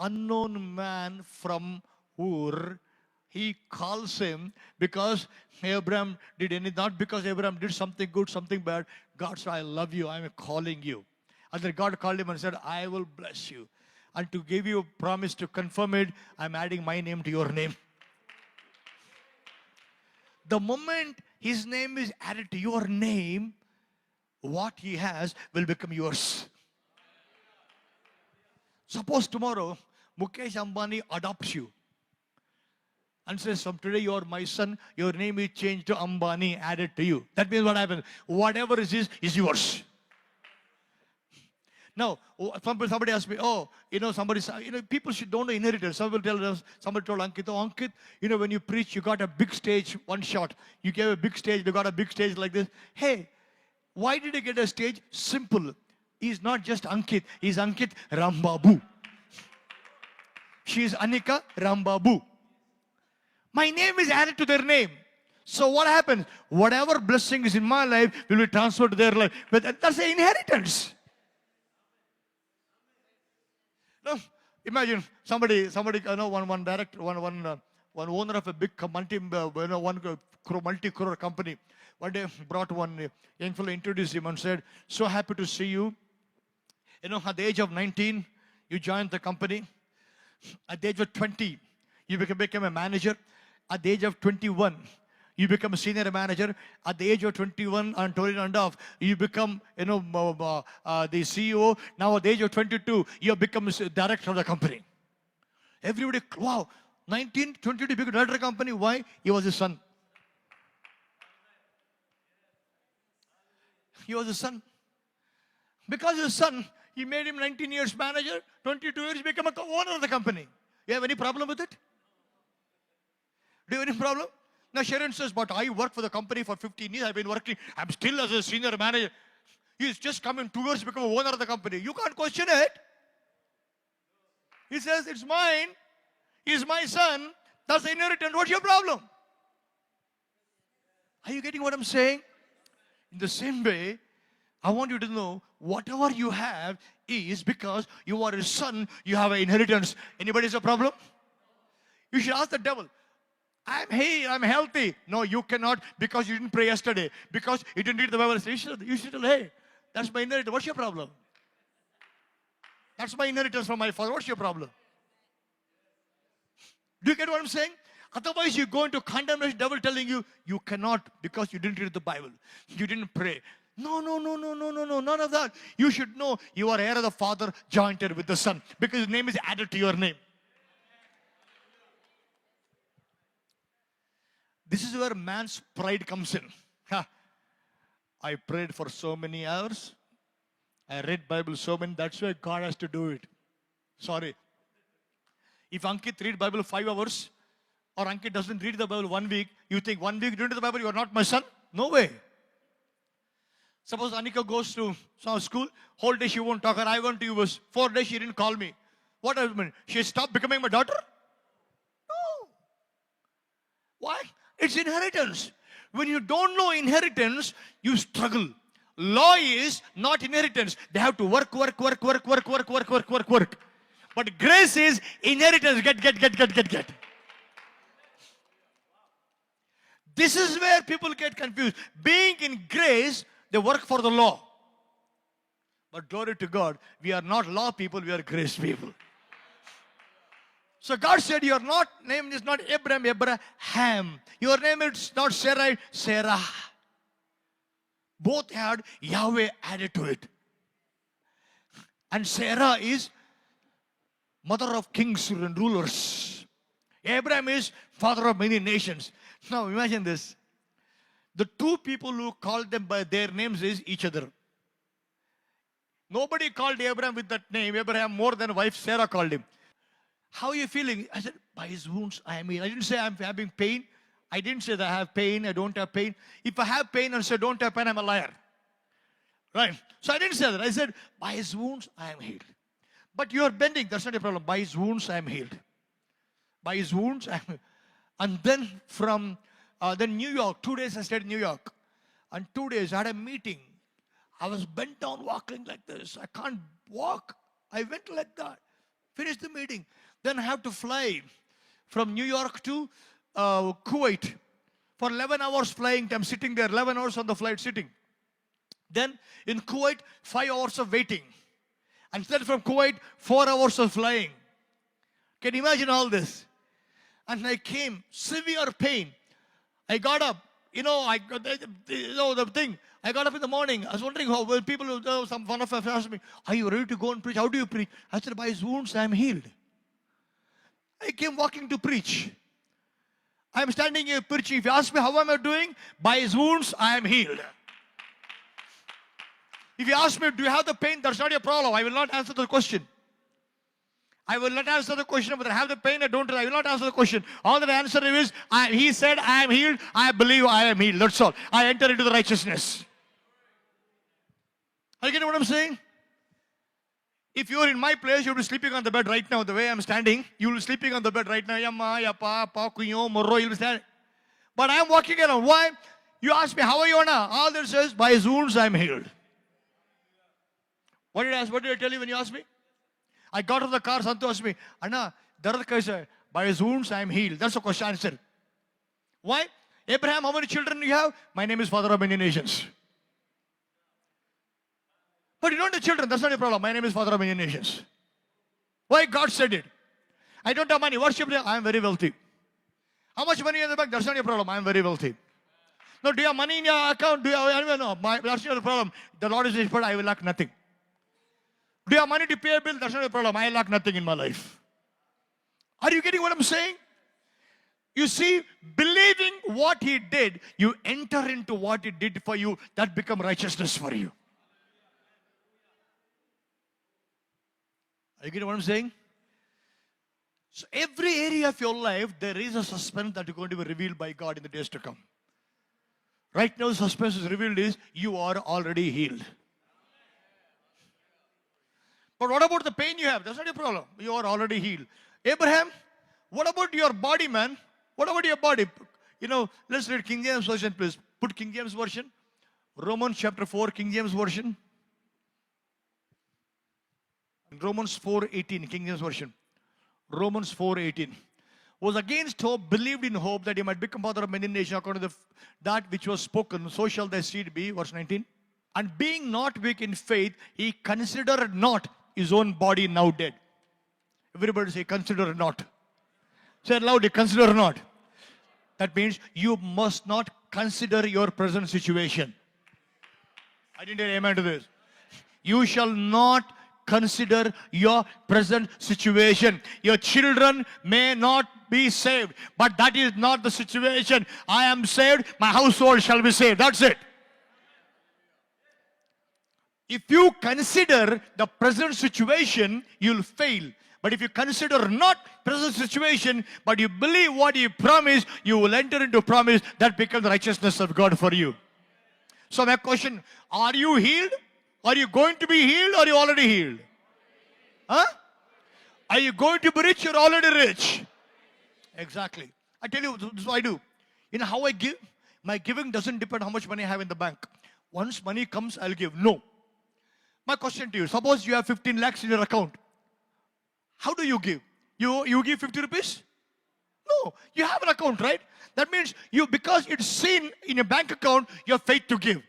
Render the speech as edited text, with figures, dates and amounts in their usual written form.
unknown man from Ur. He calls him because Abraham did any, not because Abraham did something good, something bad. God said, I love you, I'm calling you. And then God called him and said, I will bless you. And to give you a promise to confirm it, I'm adding my name to your name. The moment his name is added to your name, what he has will become yours. Suppose tomorrow Mukesh Ambani adopts you and says, from today you are my son, your name is changed to Ambani, added to you. That means what happens? Whatever is yours. Now, somebody asked me, people don't know inheritance. Somebody told Ankit, Ankit, when you preach, you got a big stage, one shot. You gave a big stage, you got a big stage like this. Hey, why did you get a stage? Simple. He's not just Ankit, he's Ankit Rambabu. She is Anika Rambabu. My name is added to their name. So what happens? Whatever blessing is in my life will be transferred to their life. But that's the inheritance. No, imagine somebody, one director, one owner of a big multi-crore company. One day brought one young fellow, introduced him and said, so happy to see you. At the age of 19, you joined the company. At the age of 20, you became a manager. At the age of 21, you become a senior manager. At the age of 21 and 22, you become, the CEO. Now at the age of 22, you have become director of the company. Everybody, wow, 19, 22, you became director of the company. Why? He was his son. He was his son. Because his son, he made him 19 years manager, 22 years, he became a owner of the company. You have any problem with it? Do you have any problem? Now Sharon says, but I worked for the company for 15 years. I've been working. I'm still as a senior manager. He's just come in 2 years to become an owner of the company. You can't question it. He says, it's mine. He's my son. That's the inheritance. What's your problem? Are you getting what I'm saying? In the same way, I want you to know, whatever you have is because you are a son, you have an inheritance. Anybody has a problem? You should ask the devil, I'm healthy. No, you cannot, because you didn't pray yesterday, because you didn't read the Bible. You should tell, hey, that's my inheritance. What's your problem? That's my inheritance from my father. What's your problem? Do you get what I'm saying? Otherwise, you go into condemnation, devil telling you, you cannot because you didn't read the Bible. You didn't pray. No, none of that. You should know you are heir of the Father, jointed with the Son, because his name is added to your name. This is where man's pride comes in. I prayed for so many hours. I read Bible so many. That's why God has to do it. Sorry. If Ankit read Bible 5 hours, or Ankit doesn't read the Bible 1 week, you think 1 week you don't read the Bible, you are not my son? No way. Suppose Anika goes to some school, whole day she won't talk, and I went to US. 4 days she didn't call me. What does it mean? She stopped becoming my daughter? No. Why? It's inheritance. When you don't know inheritance, you struggle. Law is not inheritance. They have to work. But grace is inheritance. Get. This is where people get confused. Being in grace, they work for the law. But glory to God, we are not law people, we are grace people. So God said, your name is not Abraham. Your name is not Sarai, Sarah. Both had Yahweh added to it. And Sarah is mother of kings and rulers. Abraham is father of many nations. Now imagine this. The two people who called them by their names is each other. Nobody called Abraham with that name. Abraham more than wife Sarah called him. How are you feeling? I said, by his wounds I am healed. I didn't say I'm having pain. I didn't say that I have pain, I don't have pain. If I have pain and say don't have pain, I'm a liar. Right? So I didn't say that. I said, by his wounds I am healed. But you are bending, that's not a problem. By his wounds I am healed. By his wounds I am healed. And then from then New York, 2 days I stayed in New York. And 2 days I had a meeting. I was bent down walking like this. I can't walk. I went like that. Finish the meeting. Then I have to fly from New York to Kuwait. For 11 hours flying, I'm sitting there, 11 hours on the flight sitting. Then in Kuwait, 5 hours of waiting. And then from Kuwait, 4 hours of flying. Can you imagine all this? And I came, severe pain. I got up. The thing. I got up in the morning. I was wondering how well people, some one of us asked me, are you ready to go and preach? How do you preach? I said, by his wounds I am healed. I came walking to preach. I am standing here preaching. If you ask me how am I doing, by his wounds I am healed. If you ask me, do you have the pain? That's not your problem. I will not answer the question. I will not answer the question whether I have the pain or don't. I will not answer the question. All that answer is, he said, I am healed. I believe I am healed. That's all. I enter into the righteousness. Are you getting what I'm saying? If you are in my place, you will be sleeping on the bed right now. The way I'm standing, you will be sleeping on the bed right now. Yamma, yapa, pa, kuyo, morro, you'll be standing. But I am walking around. Why? You ask me, how are you now? All that says, by his wounds I am healed. What did I tell you when you asked me? I got out of the car, Santu asked me, Anna, darad kaisa? By his wounds I am healed. That's the question answer. Why? Abraham, how many children do you have? My name is Father of many nations. But you don't have children, that's not a problem. My name is Father of many nations. Why? God said it. I don't have money. Worship Him. I am very wealthy. How much money in the bank? That's not a problem. I am very wealthy. No, do you have money in your account? Do you have, no, that's not a problem. The Lord is rich, but I will lack nothing. Do you have money to pay a bill? That's not a problem. I lack nothing in my life. Are you getting what I'm saying? You see, believing what He did, you enter into what He did for you. That becomes righteousness for you. Are you getting what I'm saying? So every area of your life, there is a suspense that is going to be revealed by God in the days to come. Right now, the suspense is revealed is, you are already healed. But what about the pain you have? That's not your problem. You are already healed. Abraham, what about your body, man? What about your body? Let's read King James Version, please. Put King James Version. Romans chapter 4, King James Version. Romans 4:18, King James Version. Romans 4:18. Was against hope, believed in hope that he might become father of many nations according to that which was spoken. So shall thy seed be. Verse 19. And being not weak in faith, he considered not his own body now dead. Everybody say, consider not. Say it loudly, consider not. That means you must not consider your present situation. I didn't hear amen to this. You shall not consider your present situation. Your children may not be saved, but that is not the situation. I am saved, my household shall be saved. That's it. If you consider the present situation, you'll fail. But if you consider not present situation, but you believe what He promised, you will enter into promise that becomes the righteousness of God for you. So my question, are you healed? Are you going to be healed or are you already healed? Huh? Are you going to be rich or already rich? Exactly. I tell you, this is what I do. You know how I give? My giving doesn't depend how much money I have in the bank. Once money comes, I'll give. No. My question to you, suppose you have 15 lakhs in your account. How do you give? You give 50 rupees? No. You have an account, right? That means because it's seen in your bank account, you have faith to give.